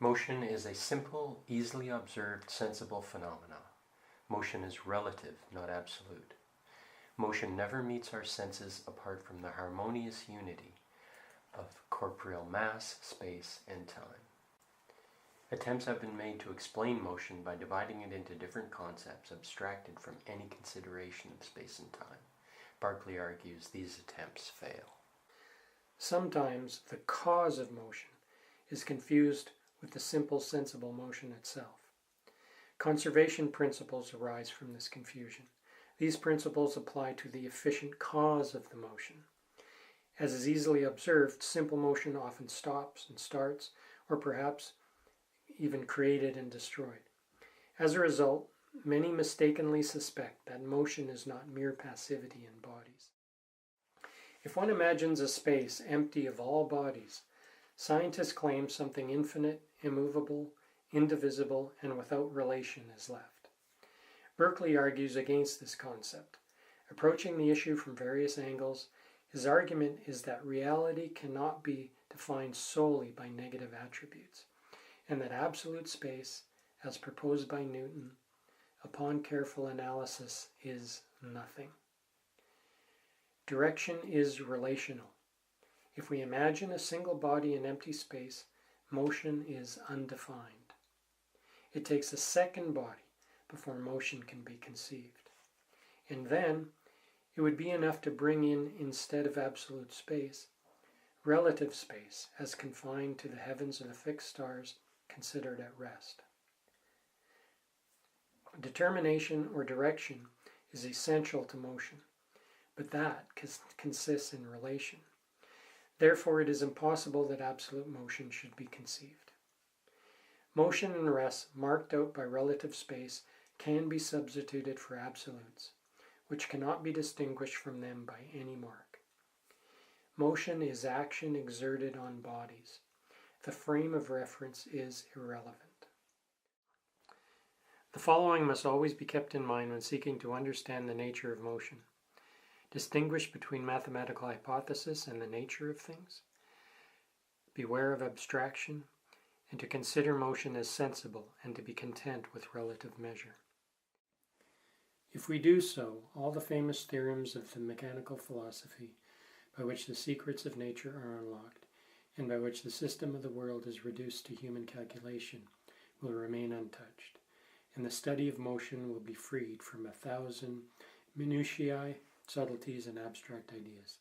Motion is a simple, easily observed, sensible phenomena. Motion is relative, not absolute. Motion never meets our senses apart from the harmonious unity of corporeal mass, space, and time. Attempts have been made to explain motion by dividing it into different concepts abstracted from any consideration of space and time. Berkeley argues these attempts fail. Sometimes the cause of motion is confused with the simple sensible motion itself. Conservation principles arise from this confusion. These principles apply to the efficient cause of the motion. As is easily observed, simple motion often stops and starts, or perhaps even created and destroyed. As a result, many mistakenly suspect that motion is not mere passivity in bodies. If one imagines a space empty of all bodies, scientists claim something infinite, immovable, indivisible, and without relation is left. Berkeley argues against this concept. Approaching the issue from various angles, his argument is that reality cannot be defined solely by negative attributes, and that absolute space, as proposed by Newton, upon careful analysis, is nothing. Direction is relational. If we imagine a single body in empty space, motion is undefined. It takes a second body before motion can be conceived. And then, it would be enough to bring in, instead of absolute space, relative space as confined to the heavens and the fixed stars considered at rest. Determination or direction is essential to motion, but that consists in relation. Therefore, it is impossible that absolute motion should be conceived. Motion and rest marked out by relative space can be substituted for absolutes, which cannot be distinguished from them by any mark. Motion is action exerted on bodies. The frame of reference is irrelevant. The following must always be kept in mind when seeking to understand the nature of motion. Distinguish between mathematical hypothesis and the nature of things. Beware of abstraction, and to consider motion as sensible and to be content with relative measure. If we do so, all the famous theorems of the mechanical philosophy, by which the secrets of nature are unlocked, and by which the system of the world is reduced to human calculation, will remain untouched, and the study of motion will be freed from 1,000 minutiae, subtleties, and abstract ideas.